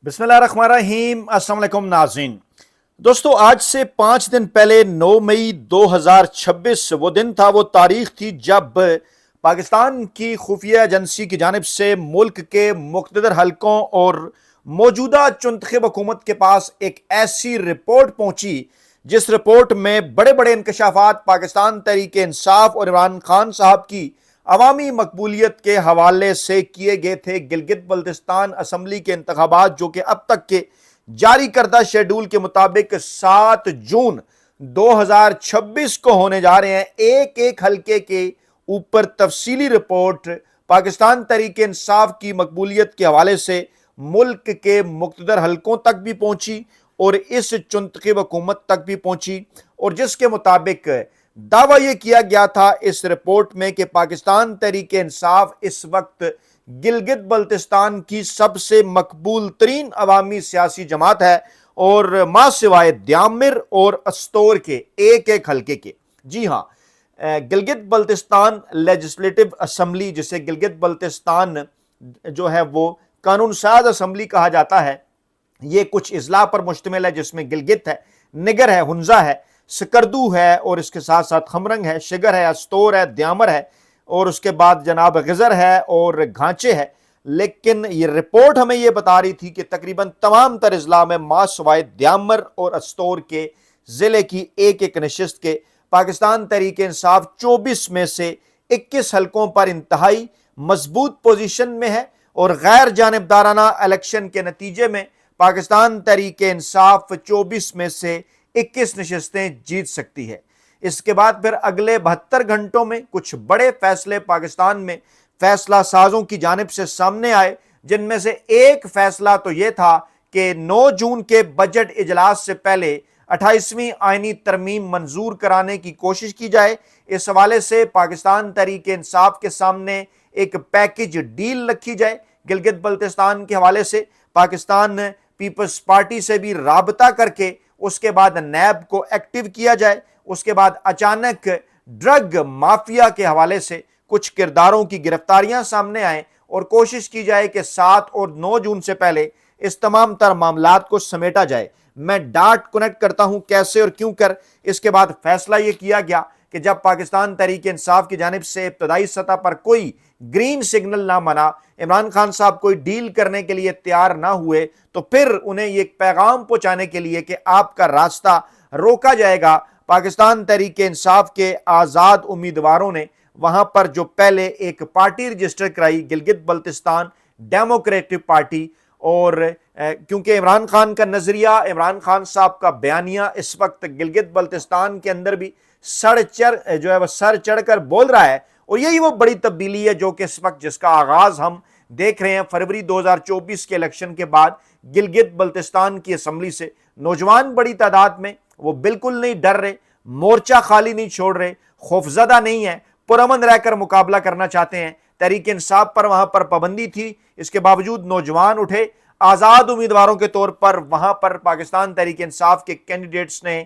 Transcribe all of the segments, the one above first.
بسم اللہ الرحمن الرحیم۔ السلام علیکم ناظرین۔ دوستو، آج سے 5 دن پہلے 9 مئی 2026 وہ دن تھا، وہ تاریخ تھی جب پاکستان کی خفیہ ایجنسی کی جانب سے ملک کے مقتدر حلقوں اور موجودہ چنتخب حکومت کے پاس ایک ایسی رپورٹ پہنچی جس رپورٹ میں بڑے بڑے انکشافات پاکستان تحریک انصاف اور عمران خان صاحب کی عوامی مقبولیت کے حوالے سے کیے گئے تھے۔ گلگت بلتستان اسمبلی کے انتخابات جو کہ اب تک کے جاری کردہ شیڈول کے مطابق 7 جون 2026 کو ہونے جا رہے ہیں، ایک ایک حلقے کے اوپر تفصیلی رپورٹ پاکستان تحریک انصاف کی مقبولیت کے حوالے سے ملک کے مقتدر حلقوں تک بھی پہنچی اور اس چنتخب حکومت تک بھی پہنچی، اور جس کے مطابق دعویٰ یہ کیا گیا تھا اس رپورٹ میں کہ پاکستان تحریک انصاف اس وقت گلگت بلتستان کی سب سے مقبول ترین عوامی سیاسی جماعت ہے، اور ماں سوائے دیامر اور استور کے ایک ایک حلقے کے۔ جی ہاں، گلگت بلتستان لیجسلیٹو اسمبلی، جسے گلگت بلتستان جو ہے وہ قانون ساز اسمبلی کہا جاتا ہے، یہ کچھ اضلاع پر مشتمل ہے، جس میں گلگت ہے، نگر ہے، ہنزہ ہے، سکردو ہے، اور اس کے ساتھ ساتھ خمرنگ ہے، شگر ہے، استور ہے، دیامر ہے، اور اس کے بعد جناب غزر ہے اور گھانچے ہے۔ لیکن یہ رپورٹ ہمیں یہ بتا رہی تھی کہ تقریباً تمام تر اضلاع میں ماں سوائے دیامر اور استور کے ضلع کی ایک ایک نشست کے پاکستان تحریک انصاف 24 میں سے 21 حلقوں پر انتہائی مضبوط پوزیشن میں ہے، اور غیر جانبدارانہ الیکشن کے نتیجے میں پاکستان تحریک انصاف 24 میں سے 21 نشستیں جیت سکتی ہے۔ اس کے بعد پھر اگلے 72 گھنٹوں میں کچھ بڑے فیصلے پاکستان میں فیصلہ سازوں کی جانب سے سامنے آئے، جن میں سے ایک فیصلہ تو یہ تھا کہ 9 جون کے بجٹ اجلاس سے پہلے 28ویں آئینی ترمیم منظور کرانے کی کوشش کی جائے۔ اس حوالے سے پاکستان تحریک انصاف کے سامنے ایک پیکج ڈیل رکھی جائے۔ گلگت بلتستان کے حوالے سے پاکستان پیپلز پارٹی سے بھی رابطہ کر کے اس کے بعد نیب کو ایکٹیو کیا جائے۔ اس کے بعد اچانک ڈرگ مافیا کے حوالے سے کچھ کرداروں کی گرفتاریاں سامنے آئیں، اور کوشش کی جائے کہ 7 اور 9 جون سے پہلے اس تمام تر معاملات کو سمیٹا جائے۔ میں ڈاٹ کنیکٹ کرتا ہوں کیسے اور کیوں کر۔ اس کے بعد فیصلہ یہ کیا گیا کہ جب پاکستان تحریک انصاف کی جانب سے ابتدائی سطح پر کوئی گرین سگنل نہ منا، عمران خان صاحب کوئی ڈیل کرنے کے لیے تیار نہ ہوئے، تو پھر انہیں یہ پیغام پہنچانے کے لیے کہ آپ کا راستہ روکا جائے گا، پاکستان تحریک انصاف کے آزاد امیدواروں نے وہاں پر جو پہلے ایک پارٹی رجسٹر کرائی، گلگت بلتستان ڈیموکریٹک پارٹی، اور کیونکہ عمران خان کا نظریہ، عمران خان صاحب کا بیانیہ اس وقت گلگت بلتستان کے اندر بھی سر چڑھ کر بول رہا ہے، اور یہی وہ بڑی تبدیلی ہے جو کہ اس وقت جس کا آغاز ہم دیکھ رہے ہیں فروری 2024 کے الیکشن کے بعد۔ گلگت بلتستان کی اسمبلی سے نوجوان بڑی تعداد میں وہ بالکل نہیں ڈر رہے، مورچہ خالی نہیں چھوڑ رہے، خوفزدہ نہیں ہیں، پرامن رہ کر مقابلہ کرنا چاہتے ہیں۔ تحریک انصاف پر وہاں پر پابندی تھی، اس کے باوجود نوجوان اٹھے، آزاد امیدواروں کے طور پر وہاں پر پاکستان تحریک انصاف کے کینڈیڈیٹس نے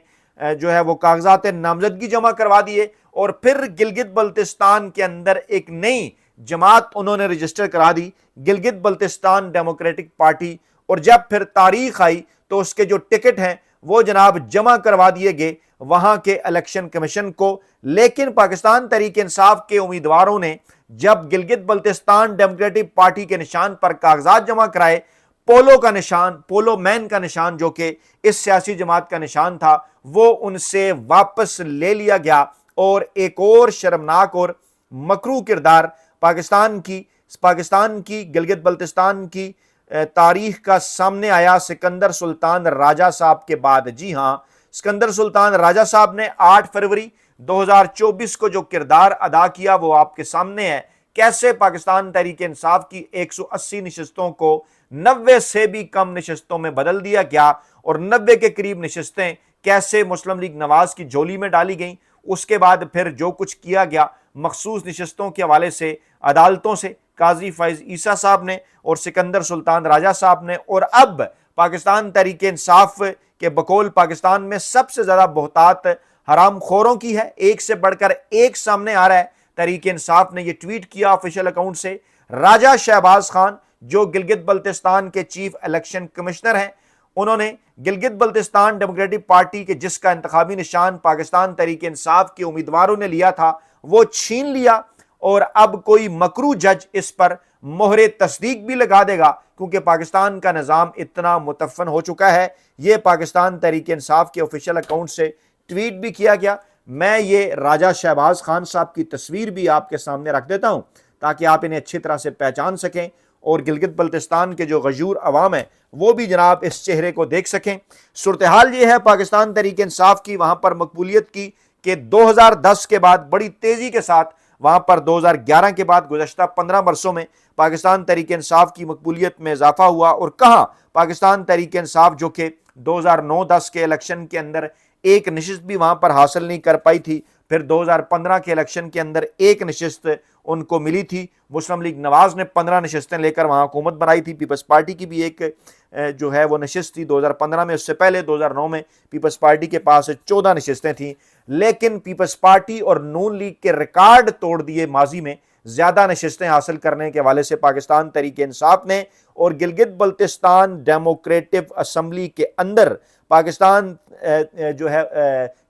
وہ کاغذات نامزدگی جمع کروا دیے، اور پھر گلگت بلتستان کے اندر ایک نئی جماعت انہوں نے رجسٹر کرا دی، گلگت بلتستان ڈیموکریٹک پارٹی۔ اور جب پھر تاریخ آئی تو اس کے جو ٹکٹ ہیں وہ جناب جمع کروا دیے گئے وہاں کے الیکشن کمیشن کو۔ لیکن پاکستان تحریک انصاف کے امیدواروں نے جب گلگت بلتستان ڈیموکریٹک پارٹی کے نشان پر کاغذات جمع کرائے، پولو مین کا نشان جو کہ اس سیاسی جماعت کا نشان تھا، وہ ان سے واپس لے لیا گیا، اور ایک اور شرمناک اور مکروہ کردار پاکستان کی گلگت بلتستان کی تاریخ کا سامنے آیا سکندر سلطان راجہ صاحب کے بعد۔ جی ہاں، سکندر سلطان راجہ صاحب نے 8 فروری 2024 کو جو کردار ادا کیا وہ آپ کے سامنے ہے۔ کیسے پاکستان تحریک انصاف کی 180 نشستوں کو 90 سے بھی کم نشستوں میں بدل دیا گیا، اور 90 کے قریب نشستیں کیسے مسلم لیگ نواز کی جھولی میں ڈالی گئیں۔ اس کے بعد پھر جو کچھ کیا گیا مخصوص نشستوں کے حوالے سے عدالتوں سے قاضی فائز عیسیٰ صاحب نے اور سکندر سلطان راجہ صاحب نے، اور اب پاکستان تحریک انصاف کے بقول پاکستان میں سب سے زیادہ بہتات حرام خوروں کی ہے، ایک سے بڑھ کر ایک سامنے آ رہا ہے۔ تحریک انصاف نے یہ ٹویٹ کیا آفیشیل اکاؤنٹ سے، راجہ شہباز خان جو گلگت بلتستان کے چیف الیکشن کمشنر ہیں، انہوں نے گلگت بلتستان ڈیموکریٹک پارٹی کے جس کا انتخابی نشان پاکستان تحریک انصاف کے امیدواروں نے لیا تھا وہ چھین لیا، اور اب کوئی مکروہ جج اس پر مہر تصدیق بھی لگا دے گا، کیونکہ پاکستان کا نظام اتنا متفن ہو چکا ہے۔ یہ پاکستان تحریک انصاف کے آفیشیل اکاؤنٹ سے ٹویٹ بھی کیا گیا۔ میں یہ راجہ شہباز خان صاحب کی تصویر بھی آپ کے سامنے رکھ دیتا ہوں تاکہ آپ انہیں اچھی طرح سے پہچان سکیں، اور گلگت بلتستان کے جو غیور عوام ہیں وہ بھی جناب اس چہرے کو دیکھ سکیں۔ صورتحال یہ ہے پاکستان تحریک انصاف کی وہاں پر مقبولیت کی کہ 2010 کے بعد بڑی تیزی کے ساتھ وہاں پر 2011 کے بعد گزشتہ 15 برسوں میں پاکستان تحریک انصاف کی مقبولیت میں اضافہ ہوا، اور کہاں پاکستان تحریک انصاف جو کہ 2009-10 کے الیکشن کے اندر ایک نشست بھی وہاں پر حاصل نہیں کر پائی تھی، پھر 2015 کے الیکشن کے اندر ایک نشست ان کو ملی تھی۔ مسلم لیگ نواز نے 15 نشستیں لے کر وہاں حکومت بنائی تھی، پیپلز پارٹی کی بھی ایک جو ہے وہ نشست تھی 2015 میں، اس سے پہلے 2009 میں پیپلز پارٹی کے پاس 14 نشستیں تھیں، لیکن پیپلز پارٹی اور نون لیگ کے ریکارڈ توڑ دیے ماضی میں زیادہ نشستیں حاصل کرنے کے حوالے سے پاکستان تحریک انصاف نے، اور گلگت بلتستان ڈیموکریٹک اسمبلی کے اندر پاکستان جو ہے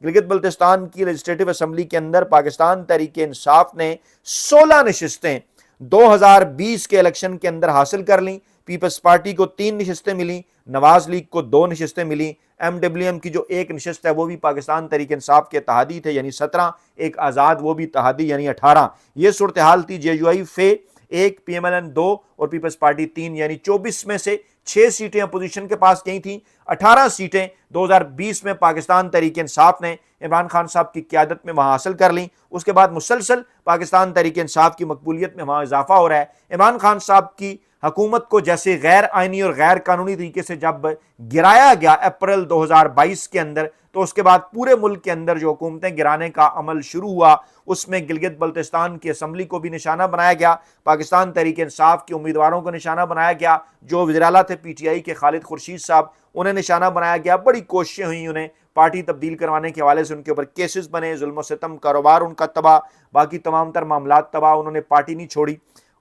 گلگت بلتستان کی لیجسلیٹو اسمبلی کے اندر پاکستان تحریک انصاف نے 16 نشستیں 2020 کے الیکشن کے اندر حاصل کر لیں۔ پیپلز پارٹی کو 3 نشستیں ملیں، نواز لیگ کو 2 نشستیں ملیں، ایم ڈبلیو ایم کی جو ایک نشست ہے وہ بھی پاکستان تحریک انصاف کے اتحادی تھے یعنی 17، ایک آزاد وہ بھی اتحادی یعنی 18۔ یہ صورتحال تھی۔ J U I F 1، P M L N 2 اور پیپلز پارٹی 3، یعنی 24 میں سے 6 سیٹیں اپوزیشن کے پاس گئی تھیں، 18 سیٹیں 2020 میں پاکستان تحریک انصاف نے عمران خان صاحب کی قیادت میں وہاں حاصل کر لیں۔ اس کے بعد مسلسل پاکستان تحریک انصاف کی مقبولیت میں وہاں اضافہ ہو رہا ہے۔ عمران خان صاحب کی حکومت کو جیسے غیر آئینی اور غیر قانونی طریقے سے جب گرایا گیا اپریل 2022 کے اندر، تو اس کے بعد پورے ملک کے اندر جو حکومتیں گرانے کا عمل شروع ہوا، اس میں گلگت بلتستان کی اسمبلی کو بھی نشانہ بنایا گیا، پاکستان تحریک انصاف کے امیدواروں کو نشانہ بنایا گیا، جو وزیر اعلیٰ تھے پی ٹی آئی کے خالد خورشید صاحب انہیں نشانہ بنایا گیا۔ بڑی کوششیں ہوئیں انہیں پارٹی تبدیل کروانے کے حوالے سے، ان کے اوپر کیسز بنے، ظلم و ستم، کاروبار ان کا تباہ، باقی تمام تر معاملات تباہ، انہوں نے پارٹی نہیں چھوڑی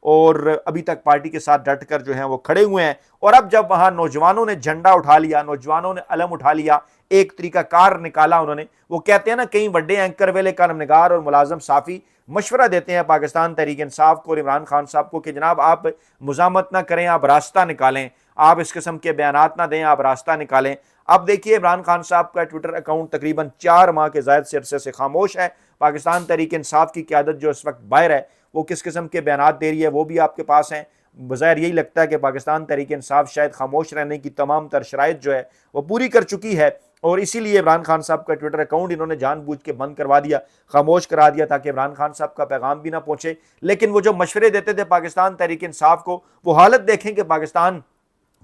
اور ابھی تک پارٹی کے ساتھ ڈٹ کر جو ہیں وہ کھڑے ہوئے ہیں۔ اور اب جب وہاں نوجوانوں نے جھنڈا اٹھا لیا، نوجوانوں نے علم اٹھا لیا، ایک طریقہ کار نکالا انہوں نے، وہ کہتے ہیں نا کئی بڑے اینکر ویلے کالم نگار اور ملازم صحافی مشورہ دیتے ہیں پاکستان تحریک انصاف کو اور عمران خان صاحب کو کہ جناب آپ مزاحمت نہ کریں، آپ راستہ نکالیں، آپ اس قسم کے بیانات نہ دیں، آپ راستہ نکالیں۔ اب دیکھیے عمران خان صاحب کا ٹویٹر اکاؤنٹ تقریباً 4 ماہ کے زائد سے عرصے سے خاموش ہے۔ پاکستان تحریک انصاف کی قیادت جو اس وقت باہر ہے وہ کس قسم کے بیانات دے رہی ہے وہ بھی آپ کے پاس ہیں۔ بظاہر یہی لگتا ہے کہ پاکستان تحریک انصاف شاید خاموش رہنے کی تمام تر شرائط جو ہے وہ پوری کر چکی ہے، اور اسی لیے عمران خان صاحب کا ٹویٹر اکاؤنٹ انہوں نے جان بوجھ کے بند کروا دیا، خاموش کرا دیا تاکہ عمران خان صاحب کا پیغام بھی نہ پہنچے۔ لیکن وہ جو مشورے دیتے تھے پاکستان تحریک انصاف کو، وہ حالت دیکھیں کہ پاکستان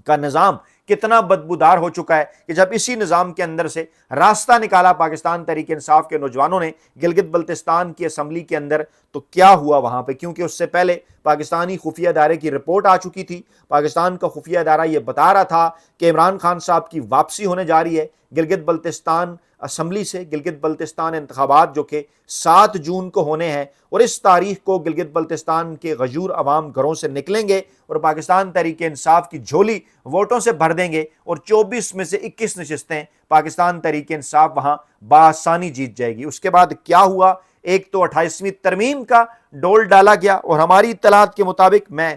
کا نظام کتنا بدبودار ہو چکا ہے کہ جب اسی نظام کے اندر سے راستہ نکالا پاکستان تحریک انصاف کے نوجوانوں نے گلگت بلتستان کی اسمبلی کے اندر، تو کیا ہوا وہاں پہ؟ کیونکہ اس سے پہلے پاکستانی خفیہ ادارے کی رپورٹ آ چکی تھی، پاکستان کا خفیہ ادارہ یہ بتا رہا تھا کہ عمران خان صاحب کی واپسی ہونے جا رہی ہے گلگت بلتستان اسمبلی سے۔ گلگت بلتستان انتخابات جو کہ 7 جون کو ہونے ہیں، اور اس تاریخ کو گلگت بلتستان کے غیور عوام گھروں سے نکلیں گے اور پاکستان تحریک انصاف کی جھولی ووٹوں سے بھر دیں گے، اور 24 میں سے 21 نشستیں پاکستان تحریک انصاف وہاں بآسانی جیت جائے گی۔ اس کے بعد کیا ہوا؟ ایک تو 28ویں ترمیم کا ڈول ڈالا گیا، اور ہماری اطلاعات کے مطابق میں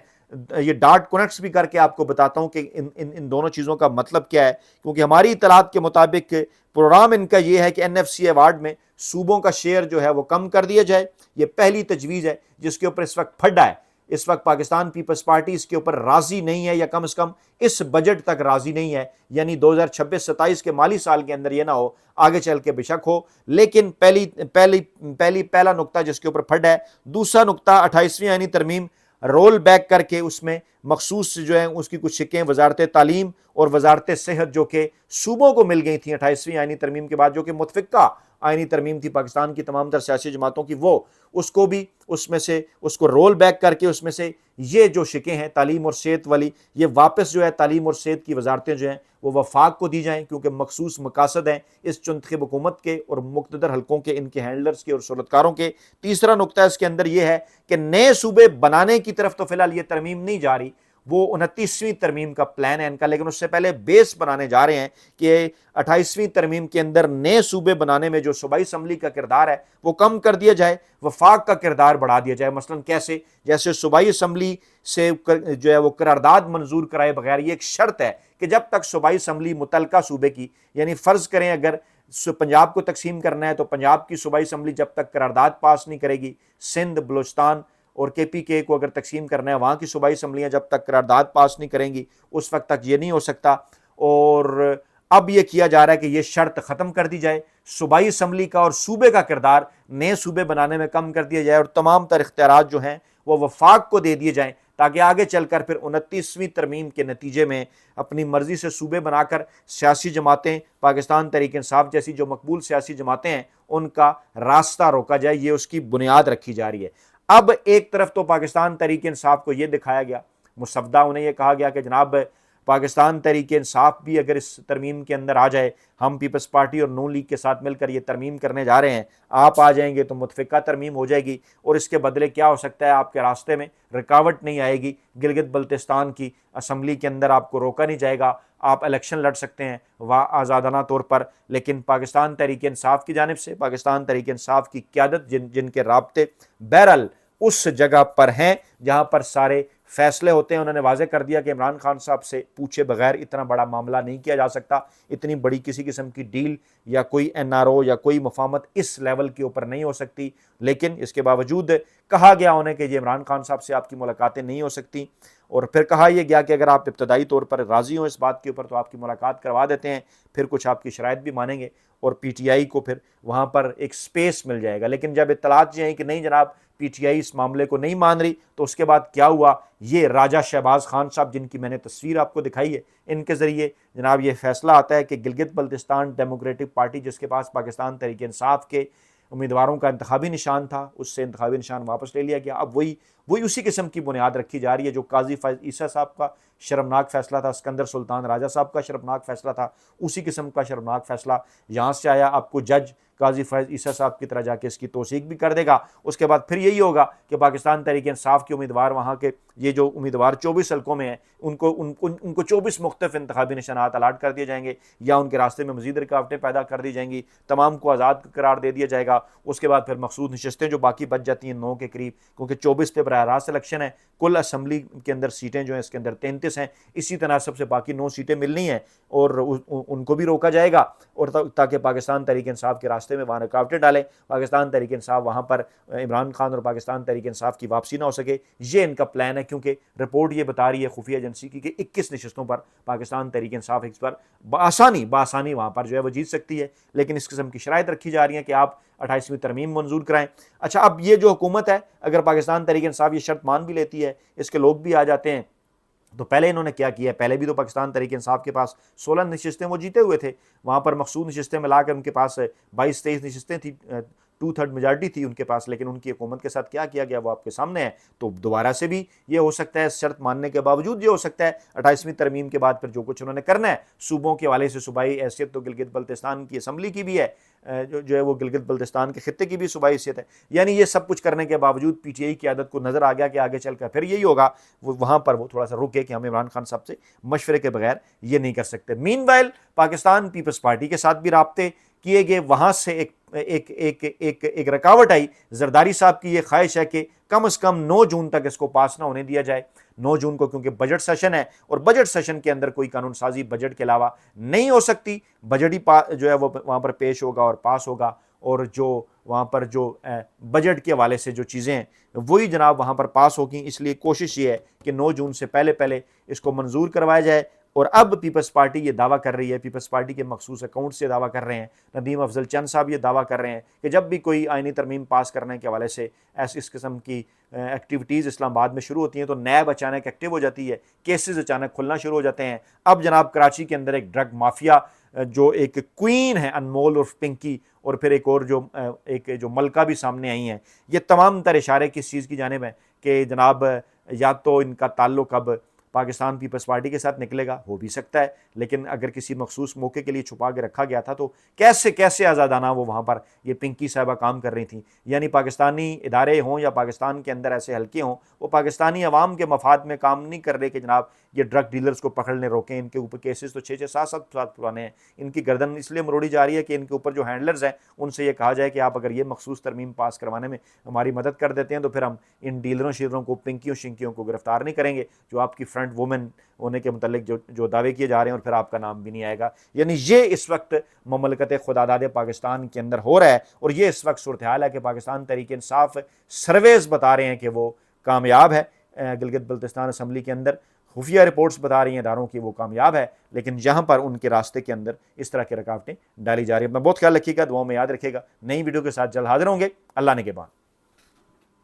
یہ ڈاٹ کنیکٹس بھی کر کے آپ کو بتاتا ہوں کہ ان دونوں چیزوں کا مطلب کیا ہے، کیونکہ ہماری اطلاعات کے مطابق پروگرام ان کا یہ ہے کہ این ایف سی ایوارڈ میں صوبوں کا شیئر جو ہے وہ کم کر دیا جائے۔ یہ پہلی تجویز ہے جس کے اوپر اس وقت پھڈا ہے۔ اس وقت پاکستان پیپلز پارٹی اس کے اوپر راضی نہیں ہے، یا کم از کم اس بجٹ تک راضی نہیں ہے، یعنی 2026-27 کے مالی سال کے اندر یہ نہ ہو، آگے چل کے بے شک ہو۔ لیکن پہلا نقطہ جس کے اوپر پھڈ ہے۔ دوسرا نقطہ 28ویں آئینی ترمیم رول بیک کر کے اس میں مخصوص جو ہیں اس کی کچھ شقیں وزارت تعلیم اور وزارت صحت جو کہ صوبوں کو مل گئی تھیں 28ویں آئینی ترمیم کے بعد، جو کہ متفقہ آئینی ترمیم تھی پاکستان کی تمام تر سیاسی جماعتوں کی، وہ اس کو بھی اس میں سے اس کو رول بیک کر کے اس میں سے یہ جو شقیں ہیں تعلیم اور صحت والی، یہ واپس جو ہے تعلیم اور صحت کی وزارتیں جو ہیں وہ وفاق کو دی جائیں، کیونکہ مخصوص مقاصد ہیں اس چنتخب حکومت کے اور مقتدر حلقوں کے، ان کے ہینڈلرز کے اور صورتکاروں کے۔ تیسرا نقطہ اس کے اندر یہ ہے کہ نئے صوبے بنانے کی طرف تو فی الحال یہ ترمیم نہیں جا رہی، وہ 29ویں ترمیم کا پلان ہے ان کا، لیکن اس سے پہلے بیس بنانے جا رہے ہیں کہ 28ویں ترمیم کے اندر نئے صوبے بنانے میں جو صوبائی اسمبلی کا کردار ہے وہ کم کر دیا جائے، وفاق کا کردار بڑھا دیا جائے۔ مثلا کیسے؟ جیسے صوبائی اسمبلی سے جو ہے وہ قرارداد منظور کرائے بغیر یہ ایک شرط ہے کہ جب تک صوبائی اسمبلی متعلقہ صوبے کی، یعنی فرض کریں اگر پنجاب کو تقسیم کرنا ہے تو پنجاب کی صوبائی اسمبلی جب تک قرارداد پاس نہیں کرے گی، سندھ، بلوچستان اور کے پی کے کو اگر تقسیم کرنا ہے وہاں کی صوبائی اسمبلیاں جب تک قرارداد پاس نہیں کریں گی اس وقت تک یہ نہیں ہو سکتا۔ اور اب یہ کیا جا رہا ہے کہ یہ شرط ختم کر دی جائے، صوبائی اسمبلی کا اور صوبے کا کردار نئے صوبے بنانے میں کم کر دیا جائے، اور تمام تر اختیارات جو ہیں وہ وفاق کو دے دیے جائیں، تاکہ آگے چل کر پھر 29ویں ترمیم کے نتیجے میں اپنی مرضی سے صوبے بنا کر سیاسی جماعتیں، پاکستان تحریک انصاف جیسی جو مقبول سیاسی جماعتیں ہیں ان کا راستہ روکا جائے۔ یہ اس کی بنیاد رکھی جا رہی ہے۔ اب ایک طرف تو پاکستان تحریک انصاف کو یہ دکھایا گیا، مصفدہ انہیں یہ کہا گیا کہ جناب پاکستان تحریک انصاف بھی اگر اس ترمیم کے اندر آ جائے، ہم پیپلز پارٹی اور نون لیگ کے ساتھ مل کر یہ ترمیم کرنے جا رہے ہیں، آپ آ جائیں گے تو متفقہ ترمیم ہو جائے گی، اور اس کے بدلے کیا ہو سکتا ہے، آپ کے راستے میں رکاوٹ نہیں آئے گی، گلگت بلتستان کی اسمبلی کے اندر آپ کو روکا نہیں جائے گا، آپ الیکشن لڑ سکتے ہیں آزادانہ طور پر۔ لیکن پاکستان تحریک انصاف کی جانب سے، پاکستان تحریک انصاف کی قیادت جن کے رابطے بہرحال اس جگہ پر ہیں جہاں پر سارے فیصلے ہوتے ہیں، انہوں نے واضح کر دیا کہ عمران خان صاحب سے پوچھے بغیر اتنا بڑا معاملہ نہیں کیا جا سکتا، اتنی بڑی کسی قسم کی ڈیل یا کوئی این آر او یا کوئی مفاہمت اس لیول کے اوپر نہیں ہو سکتی۔ لیکن اس کے باوجود کہا گیا انہیں کہ یہ عمران خان صاحب سے آپ کی ملاقاتیں نہیں ہو سکتی، اور پھر کہا یہ گیا کہ اگر آپ ابتدائی طور پر راضی ہوں اس بات کے اوپر تو آپ کی ملاقات کروا دیتے ہیں، پھر کچھ آپ کی شرائط بھی مانیں گے اور پی ٹی آئی کو پھر وہاں پر ایک سپیس مل جائے گا۔ لیکن جب اطلاعات یہ ہیں کہ نہیں جناب پی ٹی آئی اس معاملے کو نہیں مان رہی، تو اس کے بعد کیا ہوا، یہ راجہ شہباز خان صاحب جن کی میں نے تصویر آپ کو دکھائی ہے، ان کے ذریعے جناب یہ فیصلہ آتا ہے کہ گلگت بلتستان ڈیموکریٹک پارٹی جس کے پاس پاکستان تحریک انصاف کے امیدواروں کا انتخابی نشان تھا، اس سے انتخابی نشان واپس لے لیا گیا۔ اب وہی اسی قسم کی بنیاد رکھی جا رہی ہے جو قاضی فیض عیسیٰ صاحب کا شرمناک فیصلہ تھا، اسکندر سلطان راجہ صاحب کا شرمناک فیصلہ تھا، اسی قسم کا شرمناک فیصلہ یہاں سے آیا۔ آپ کو جج قاضی فیض عیسیٰ صاحب کی طرح جا کے اس کی توثیق بھی کر دے گا۔ اس کے بعد پھر یہی ہوگا کہ پاکستان تحریک انصاف کے امیدوار، وہاں کے یہ جو امیدوار 24 حلقوں میں ہیں، ان کو 24 مختلف انتخابی نشانات الاٹ کر دیے جائیں گے، یا ان کے راستے میں مزید رکاوٹیں پیدا کر دی جائیں گی، تمام کو آزاد قرار دے دیا جائے گا۔ اس کے بعد پھر مخصوص نشستیں جو باقی بچ جاتی ہیں 9 کے قریب، کیونکہ 24 پہ براہ راست الیکشن ہے، کل اسمبلی کے اندر سیٹیں جو ہیں اس کے اندر 33 ہیں، اسی تناسب سے باقی 9 سیٹیں ملنی ہیں اور ان کو بھی روکا جائے گا، اور تاکہ پاکستان تحریک انصاف کے راستے میں وہاں رکاوٹیں ڈالیں، پاکستان تحریک انصاف وہاں پر عمران خان اور پاکستان تحریک انصاف کی واپسی نہ ہو سکے۔ یہ ان کا پلان ہے، کیونکہ رپورٹ یہ بتا رہی ہے خفیہ ایجنسی کی کہ 21 نشستوں پر پاکستان تحریک انصاف اس پر بآسانی وہاں پر جو ہے وہ جیت سکتی ہے، لیکن اس قسم کی شرائط رکھی جا رہی ہیں کہ آپ 28ویں ترمیم منظور کرائیں۔ اچھا، اب یہ جو حکومت ہے اگر پاکستان تحریک انصاف یہ شرط مان بھی لیتی ہے، اس کے لوگ بھی آ جاتے ہیں، تو پہلے انہوں نے کیا کیا ہے، پہلے بھی تو پاکستان تحریک انصاف کے پاس 16 نشستیں وہ جیتے ہوئے تھے، وہاں پر مخصوص نشستیں ملا کر ان کے پاس 22-23 نشستیں تھی، 2/3 میجارٹی تھی ان کے پاس، لیکن ان کی حکومت کے ساتھ کیا کیا گیا وہ آپ کے سامنے ہے۔ تو دوبارہ سے بھی یہ ہو سکتا ہے، شرط ماننے کے باوجود یہ ہو سکتا ہے 28ویں ترمیم کے بعد پھر جو کچھ انہوں نے کرنا ہے صوبوں کے حوالے سے، صوبائی حیثیت تو گلگت بلتستان کی اسمبلی کی بھی ہے، جو ہے وہ گلگت بلتستان کے خطے کی بھی صوبائی حیثیت ہے، یعنی یہ سب کچھ کرنے کے باوجود پی ٹی آئی کی عادت کو نظر آ گیا کہ آگے چل کر پھر یہی ہوگا، وہاں پر وہ تھوڑا سا رکے کہ ہم عمران خان صاحب سے مشورے کے بغیر یہ نہیں کر سکتے۔ مین وائل پاکستان پیپلز پارٹی کے ساتھ بھی رابطے کیے گئے، وہاں سے ایک رکاوٹ آئی، زرداری صاحب کی یہ خواہش ہے کہ کم از کم 9 جون تک اس کو پاس نہ ہونے دیا جائے، 9 جون کو، کیونکہ بجٹ سیشن ہے اور بجٹ سیشن کے اندر کوئی قانون سازی بجٹ کے علاوہ نہیں ہو سکتی، بجٹ ہی جو ہے وہ وہاں پر پیش ہوگا اور پاس ہوگا، اور جو وہاں پر جو بجٹ کے حوالے سے جو چیزیں ہیں وہی جناب وہاں پر پاس ہوگی۔ اس لیے کوشش یہ ہے کہ 9 جون سے پہلے اس کو منظور کروایا جائے، اور اب پیپلز پارٹی یہ دعویٰ کر رہی ہے، پیپلز پارٹی کے مخصوص اکاؤنٹ سے دعویٰ کر رہے ہیں، ندیم افضل چند صاحب یہ دعویٰ کر رہے ہیں کہ جب بھی کوئی آئینی ترمیم پاس کرنے کے حوالے سے اس قسم کی ایکٹیویٹیز اسلام آباد میں شروع ہوتی ہیں تو نیب اچانک ایکٹیو ہو جاتی ہے، کیسز اچانک کھلنا شروع ہو جاتے ہیں۔ اب جناب کراچی کے اندر ایک ڈرگ مافیا جو ایک کوئین ہے انمول اور پنکی، اور پھر ایک اور جو ملکہ بھی سامنے آئی ہیں، یہ تمام تر اشارے کس چیز کی جانب ہیں کہ جناب یا تو ان کا تعلق اب پاکستان پیپلز پارٹی کے ساتھ نکلے گا، ہو بھی سکتا ہے، لیکن اگر کسی مخصوص موقع کے لیے چھپا کے رکھا گیا تھا تو کیسے آزادانہ وہ وہاں پر یہ پنکی صاحبہ کام کر رہی تھیں؟ یعنی پاکستانی ادارے ہوں یا پاکستان کے اندر ایسے حلقے ہوں، وہ پاکستانی عوام کے مفاد میں کام نہیں کر رہے کہ جناب یہ ڈرگ ڈیلرز کو پکڑنے روکیں، ان کے اوپر کیسز تو 6 7 سال پرانے ہیں، ان کی گردن اس لیے مروڑی جا رہی ہے کہ ان کے اوپر جو ہینڈلرز ہیں ان سے یہ کہا جائے کہ آپ اگر یہ مخصوص ترمیم پاس کروانے میں ہماری مدد کر دیتے ہیں تو پھر ہم ان ڈیلروں شیلروں کو، پنکیوں شنکیوں کو گرفتار نہیں کریں گے جو آپ کی فرنٹ وومن ہونے کے متعلق جو دعوے کیے جا رہے ہیں، اور پھر آپ کا نام بھی نہیں آئے گا۔ یعنی یہ اس وقت مملکت خداداد پاکستان کے اندر ہو رہا ہے، اور یہ اس وقت صورتحال ہے کہ پاکستان تحریک انصاف سرویز بتا رہے ہیں کہ وہ کامیاب ہے گلگت بلتستان اسمبلی کے اندر، خفیہ رپورٹس بتا رہی ہیں اداروں کی وہ کامیاب ہے، لیکن یہاں پر ان کے راستے کے اندر اس طرح کی رکاوٹیں ڈالی جا رہی ہیں۔ اپنا بہت خیال رکھیے گا، دعاؤں میں یاد رکھیے گا۔ نئی ویڈیو کے ساتھ جلد حاضر ہوں گے۔ اللہ نے کے بعد